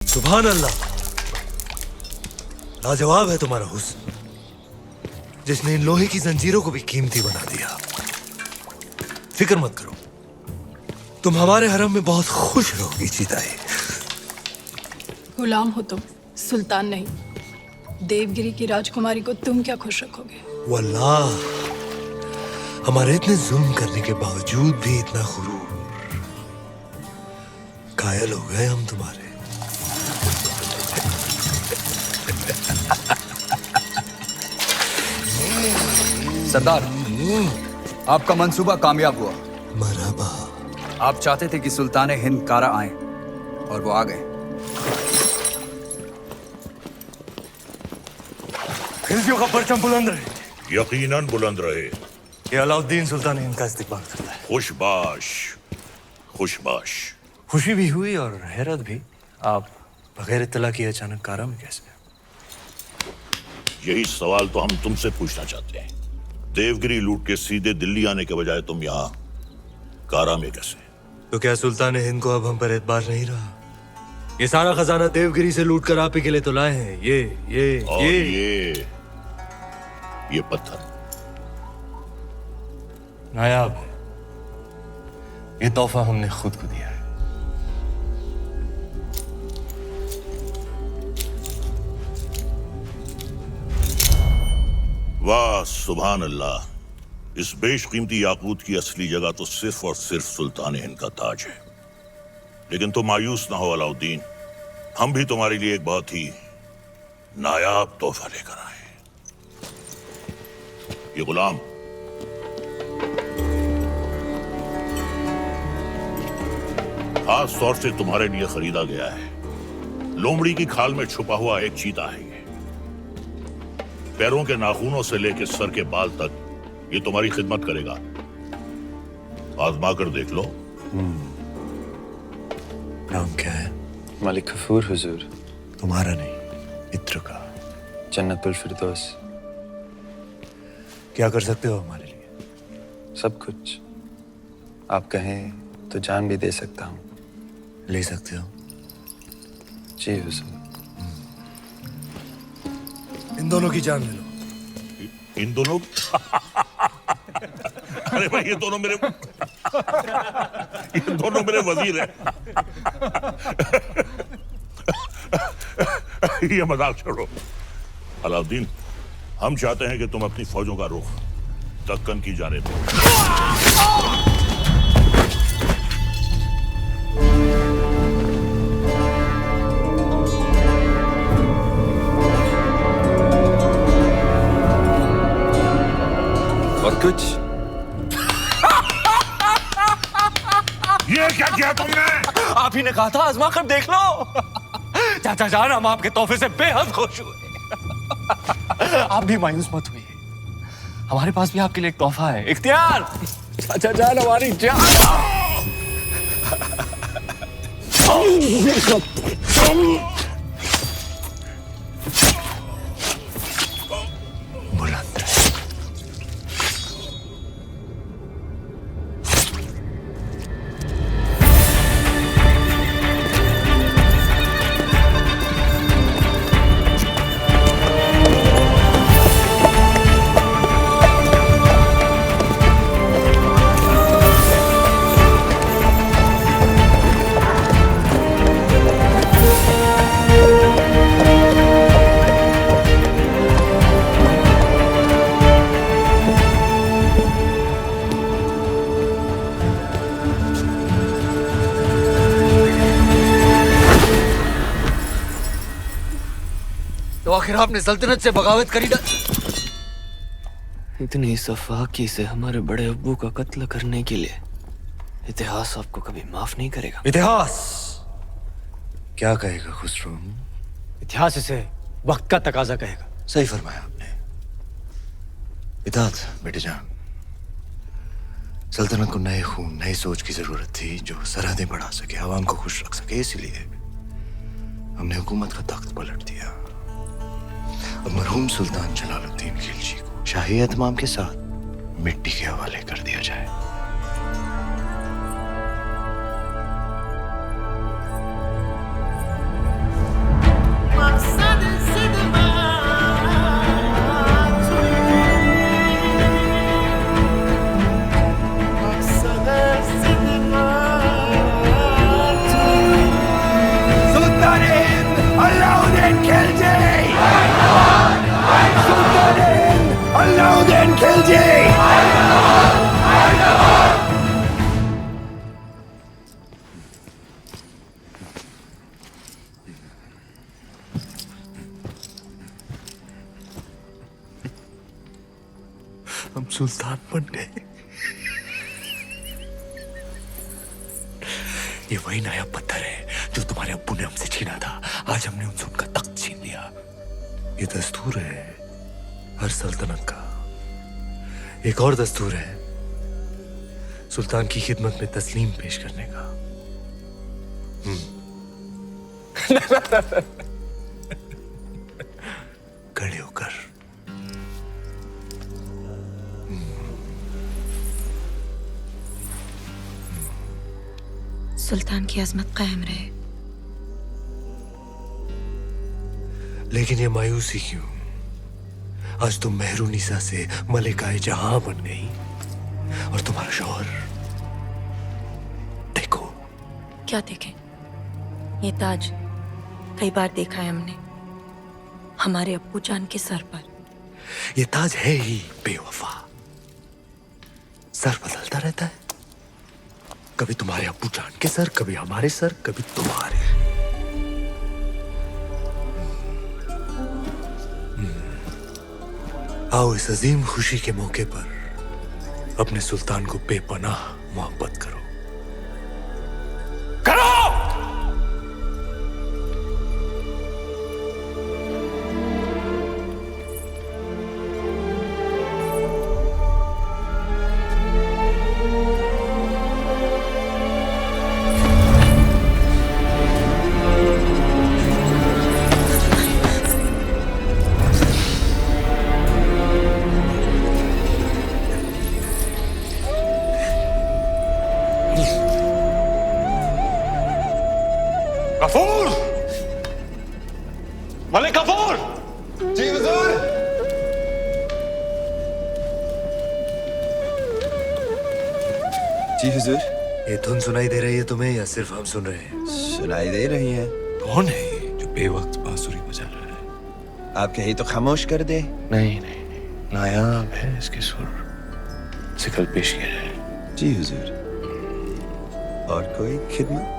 सुभान अल्लाह, लाजवाब है तुम्हारा हुस्न, जिसने इन लोहे की जंजीरों को भी कीमती बना दिया। फिक्र मत करो, तुम हमारे हरम में बहुत खुश रहोगी चीताई। गुलाम हो तुम, सुल्तान नहीं। देवगिरी की राजकुमारी को तुम क्या खुश रखोगे? वल्लाह, हमारे इतने जुल्म करने के बावजूद भी इतना गुरूर, कायल हो गए हम तुम्हारे। सरदार, आपका मंसूबा कामयाब हुआ। मरहबा। आप चाहते थे कि सुल्तान हिंद कारा आए और वो आ गए। खिलजियों का परचम बुलंद रहे। यकीनन बुलंद रहे। ये अलाउद्दीन सुल्तान हिंद का इस्तिकबाल करता है। खुशबाश, खुशबाश। खुशी भी हुई और हैरत भी। आप बगैर इत्तला किए अचानक कारा में कैसे? यही सवाल तो हम तुमसे पूछना चाहते हैं। देवगिरी लूट के सीधे दिल्ली आने के बजाय तुम यहाँ कारा में कैसे? तो क्या सुल्तान हिंद को अब हम पर एतबार नहीं रहा? ये सारा खजाना देवगिरी से लूट कर आप ही के लिए तो लाए हैं। और ये पत्थर नायाब है। ये तोहफा हमने खुद को दिया है। वाह सुभान अल्लाह। इस बेशकीमती याकूत की असली जगह तो सिर्फ और सिर्फ सुल्तान हिंद का ताज है। लेकिन तुम मायूस ना हो अलाउद्दीन, हम भी तुम्हारे लिए एक बहुत ही नायाब तोहफा लेकर आए। ये गुलाम खास तौर से तुम्हारे लिए खरीदा गया है। लोमड़ी की खाल में छुपा हुआ एक चीता है। ये पैरों के नाखूनों से लेकर सर के बाल तक ये तुम्हारी खिदमत करेगा। आजमा कर देख लो। नाम क्या है? मलिक गफूर हुजूर। तुम्हारा नहीं, मित्र का। जन्नतुल फिरदौस। क्या कर सकते हो हमारे लिए? सब कुछ। आप कहें तो जान भी दे सकता हूँ। ले सकते हो? जी हुजूर। इन दोनों की जान ले लो। इन दोनों अरे भाई, ये दोनों मेरे वजीर हैं। ये मजाक छोड़ो अलाउद्दीन, हम चाहते हैं कि तुम अपनी फौजों का रुख दक्कन की जानिब दो। और कुछ? ये क्या किया तुमने? आप ही ने कहा था आजमा कर देख लो। चाचा जान, हम आपके तोहफे से बेहद खुश हुए। आप भी मायूस मत हुए, हमारे पास भी आपके लिए एक तोहफा है। इख्तियार, चाचा जान हमारी जान। बुलंद रहे। तो आखिर आपने सल्तनत से बगावत करी। इतनी सफाकी से हमारे बड़े अब्बू का कत्ल करने के लिए इतिहास आपको कभी माफ नहीं करेगा। इतिहास क्या कहेगा खुसरो? इतिहास इसे वक्त का तकाजा कहेगा। सही फरमाया आपने। इताअत बेटे जान, सल्तनत को नए खून, नई सोच की जरूरत थी जो सरहदें बढ़ा सके, आवाम को खुश रख सके। इसलिए हमने हुकूमत का तख्त पलट दिया। अब मरहूम सुल्तान जलालुद्दीन खिलजी को शाही एहतमाम के साथ मिट्टी के हवाले कर दिया जाए। जलाल जी। हम सुल्तान बन गए। ये वही नया पत्थर है जो तुम्हारे अब्बू ने हमसे छीना था। आज हमने उनसे उनका तख्त छीन लिया। ये दस्तूर है हर सल्तनत का। एक और दस्तूर है सुल्तान की खिदमत में तस्लीम पेश करने का। खड़े होकर। सुल्तान की अजमत कायम रहे। लेकिन ये मायूसी क्यों? आज तुम मेहरुनिसा से मलिकाए जहां बन गई और तुम्हारा शौहर देखो। क्या देखें? ये ताज कई बार देखा है हमने हमारे अब्बू जान के सर पर। ये ताज है ही बेवफा। सर बदलता रहता है, कभी तुम्हारे अब्बू जान के सर, कभी हमारे सर, कभी तुम्हारे। आओ इस अजीम खुशी के मौके पर अपने सुल्तान को बेपनाह मोहब्बत करो। गफूर! मलिक गफूर! जी हुजूर। जी हुजूर। ये धुन सुनाई दे रही है तुम्हें या सिर्फ हम सुन रहे हैं? सुनाई दे रही है। कौन है ये जो बेवक्त बांसुरी बजा रहा है? आप कहीं तो खामोश कर दे। नहीं नहीं नहीं, नायाब है इसके सुर। इसे कल पेश किया जाए। जी हुजूर। और कोई खिदमत?